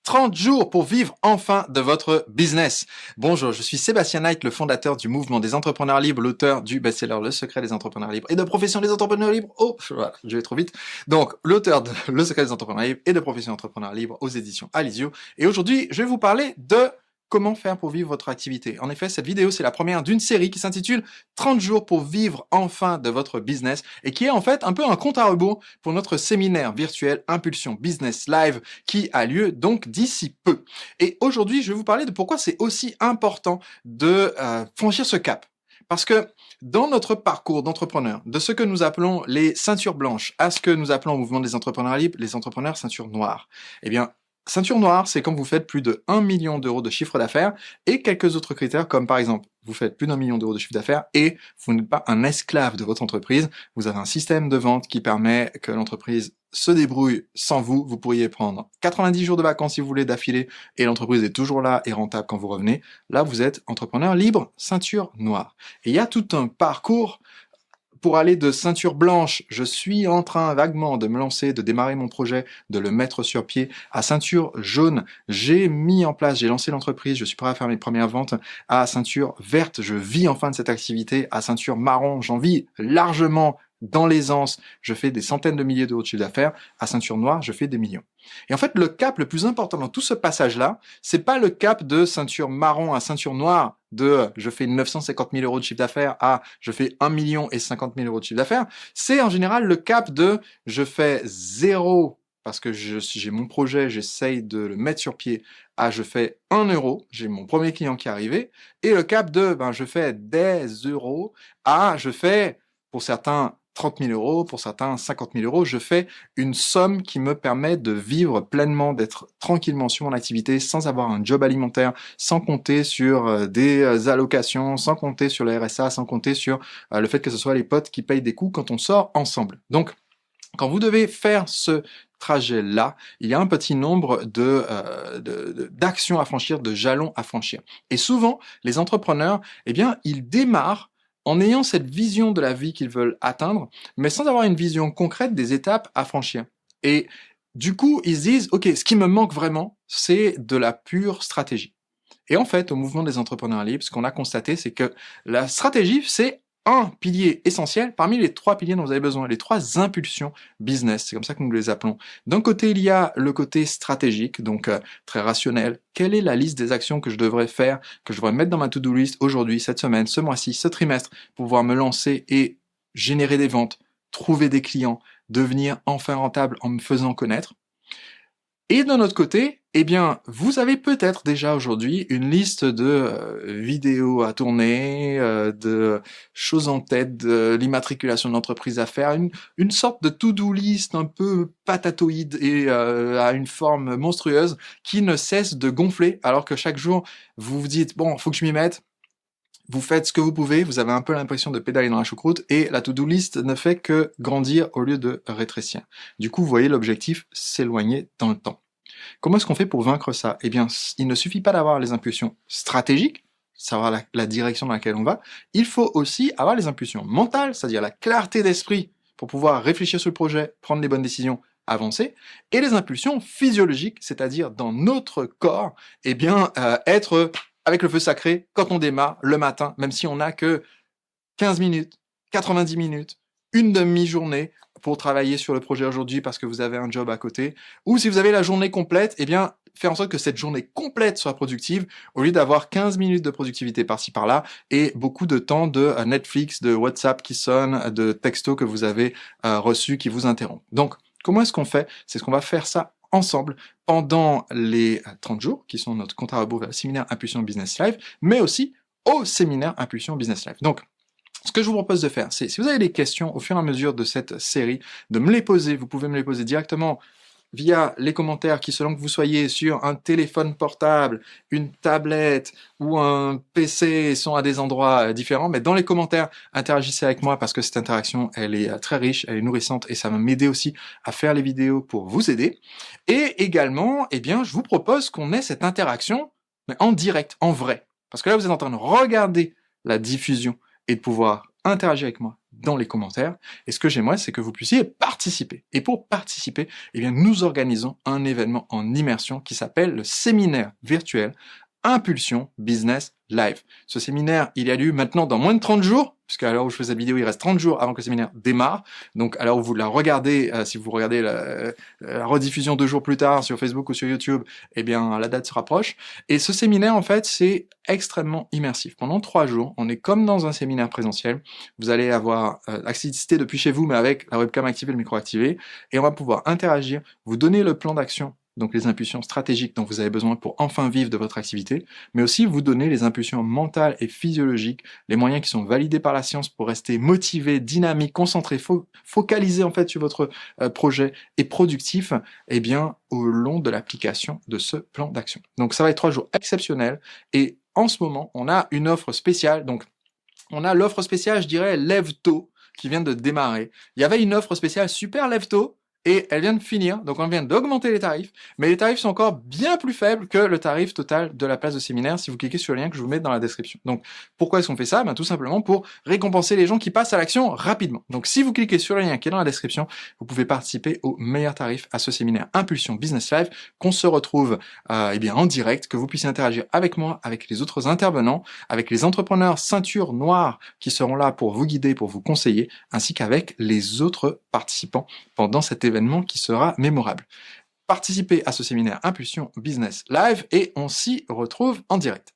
30 jours pour vivre enfin de votre business. Bonjour, je suis Sébastien Knight, le fondateur du mouvement des entrepreneurs libres, l'auteur du best-seller Le secret des entrepreneurs libres et de Profession des entrepreneurs libres. Oh, voilà, je vais trop vite. Donc, l'auteur de Le secret des entrepreneurs libres et de Profession des entrepreneurs libres aux éditions Alizio. Et aujourd'hui, je vais vous parler de comment faire pour vivre votre activité. En effet, cette vidéo, c'est la première d'une série qui s'intitule 30 jours pour vivre enfin de votre business et qui est en fait un peu un compte à rebours pour notre séminaire virtuel Impulsion Business Live qui a lieu donc d'ici peu. Et aujourd'hui, je vais vous parler de pourquoi c'est aussi important de franchir ce cap. Parce que dans notre parcours d'entrepreneur, de ce que nous appelons les ceintures blanches à ce que nous appelons au mouvement des entrepreneurs libres, les entrepreneurs ceintures noires, eh bien, ceinture noire, c'est quand vous faites plus de 1 million d'euros de chiffre d'affaires et quelques autres critères comme par exemple, vous faites plus d'1 million d'euros de chiffre d'affaires et vous n'êtes pas un esclave de votre entreprise. Vous avez un système de vente qui permet que l'entreprise se débrouille sans vous. Vous pourriez prendre 90 jours de vacances si vous voulez d'affilée et l'entreprise est toujours là et rentable quand vous revenez. Là, vous êtes entrepreneur libre, ceinture noire. Et il y a tout un parcours pour aller de ceinture blanche, je suis en train vaguement de me lancer, de démarrer mon projet, de le mettre sur pied, à ceinture jaune, j'ai mis en place, j'ai lancé l'entreprise, je suis prêt à faire mes premières ventes, à ceinture verte, je vis enfin de cette activité, à ceinture marron, j'en vis largement dans l'aisance, je fais des centaines de milliers d'euros de chiffre d'affaires, à ceinture noire, je fais des millions. Et en fait, le cap le plus important dans tout ce passage-là, c'est pas le cap de ceinture marron à ceinture noire, de je fais 950 000 euros de chiffre d'affaires à je fais 1 million et 50 000 euros de chiffre d'affaires. C'est en général le cap de je fais zéro parce que j'ai mon projet, j'essaye de le mettre sur pied, à je fais 1 euro, j'ai mon premier client qui est arrivé, et le cap de je fais des euros à je fais, pour certains, 30 000 euros, pour certains 50 000 euros, je fais une somme qui me permet de vivre pleinement, d'être tranquillement sur mon activité, sans avoir un job alimentaire, sans compter sur des allocations, sans compter sur le RSA, sans compter sur le fait que ce soit les potes qui payent des coûts quand on sort ensemble. Donc, quand vous devez faire ce trajet-là, il y a un petit nombre d'actions à franchir, de jalons à franchir. Et souvent, les entrepreneurs, eh bien, ils démarrent en ayant cette vision de la vie qu'ils veulent atteindre, mais sans avoir une vision concrète des étapes à franchir. Et du coup, ils se disent, OK, ce qui me manque vraiment, c'est de la pure stratégie. Et en fait, au mouvement des entrepreneurs libres, ce qu'on a constaté, c'est que la stratégie, c'est un pilier essentiel parmi les 3 piliers dont vous avez besoin, les 3 impulsions business, c'est comme ça que nous les appelons. D'un côté, il y a le côté stratégique, donc très rationnel. Quelle est la liste des actions que je devrais faire, que je devrais mettre dans ma to-do list aujourd'hui, cette semaine, ce mois-ci, ce trimestre, pour pouvoir me lancer et générer des ventes, trouver des clients, devenir enfin rentable en me faisant connaître. Et d'un autre côté, eh bien, vous avez peut-être déjà aujourd'hui une liste de vidéos à tourner, de choses en tête, de l'immatriculation de l'entreprise à faire, une sorte de to-do list un peu patatoïde et à une forme monstrueuse qui ne cesse de gonfler alors que chaque jour, vous vous dites, bon, faut que je m'y mette. Vous faites ce que vous pouvez, vous avez un peu l'impression de pédaler dans la choucroute et la to-do list ne fait que grandir au lieu de rétrécir. Du coup, vous voyez l'objectif s'éloigner dans le temps. Comment est-ce qu'on fait pour vaincre ça? Eh bien, il ne suffit pas d'avoir les impulsions stratégiques, savoir la direction dans laquelle on va, il faut aussi avoir les impulsions mentales, c'est-à-dire la clarté d'esprit pour pouvoir réfléchir sur le projet, prendre les bonnes décisions, avancer, et les impulsions physiologiques, c'est-à-dire dans notre corps, eh bien, être avec le feu sacré quand on démarre le matin, même si on n'a que 15 minutes, 90 minutes, une demi-journée pour travailler sur le projet aujourd'hui parce que vous avez un job à côté, ou si vous avez la journée complète, eh bien, faire en sorte que cette journée complète soit productive, au lieu d'avoir 15 minutes de productivité par-ci par-là, et beaucoup de temps de Netflix, de WhatsApp qui sonne, de textos que vous avez reçus qui vous interrompent. Donc, comment est-ce qu'on fait? C'est ce qu'on va faire ça ensemble pendant les 30 jours, qui sont notre compte à rebours vers le séminaire Impulsion Business Live, mais aussi au séminaire Impulsion Business Live. Donc, ce que je vous propose de faire, c'est, si vous avez des questions au fur et à mesure de cette série, de me les poser. Vous pouvez me les poser directement via les commentaires qui, selon que vous soyez sur un téléphone portable, une tablette ou un PC, sont à des endroits différents. Mais dans les commentaires, interagissez avec moi parce que cette interaction, elle est très riche, elle est nourrissante et ça va m'aider aussi à faire les vidéos pour vous aider. Et également, eh bien, je vous propose qu'on ait cette interaction, mais en direct, en vrai. Parce que là, vous êtes en train de regarder la diffusion et de pouvoir interagir avec moi dans les commentaires. Et ce que j'aimerais, c'est que vous puissiez participer. Et pour participer, eh bien, nous organisons un événement en immersion qui s'appelle le séminaire virtuel Impulsion Business Live. Ce séminaire, il a lieu maintenant dans moins de 30 jours, puisqu'à l'heure où je fais cette vidéo, il reste 30 jours avant que le séminaire démarre. Donc, à l'heure où vous la regardez, si vous regardez la rediffusion 2 jours plus tard sur Facebook ou sur YouTube, eh bien, la date se rapproche. Et ce séminaire, en fait, c'est extrêmement immersif. Pendant 3 jours, on est comme dans un séminaire présentiel. Vous allez avoir accès depuis chez vous, mais avec la webcam activée, le micro activé, et on va pouvoir interagir, vous donner le plan d'action, donc les impulsions stratégiques dont vous avez besoin pour enfin vivre de votre activité, mais aussi vous donner les impulsions mentales et physiologiques, les moyens qui sont validés par la science pour rester motivé, dynamique, concentré, focalisé en fait sur votre projet et productif, eh bien, au long de l'application de ce plan d'action. Donc ça va être 3 jours exceptionnels, et en ce moment, on a une offre spéciale, donc on a l'offre spéciale, je dirais, Lève Tôt, qui vient de démarrer. Il y avait une offre spéciale Super Lève Tôt, et elle vient de finir, donc on vient d'augmenter les tarifs, mais les tarifs sont encore bien plus faibles que le tarif total de la place de séminaire si vous cliquez sur le lien que je vous mets dans la description. Donc pourquoi est-ce qu'on fait ça? Tout simplement pour récompenser les gens qui passent à l'action rapidement. Donc si vous cliquez sur le lien qui est dans la description, vous pouvez participer au meilleur tarif à ce séminaire Impulsion Business Live, qu'on se retrouve bien en direct, que vous puissiez interagir avec moi, avec les autres intervenants, avec les entrepreneurs ceinture noire qui seront là pour vous guider, pour vous conseiller, ainsi qu'avec les autres participants pendant cet événement qui sera mémorable. Participez à ce séminaire Impulsion Business Live et on s'y retrouve en direct.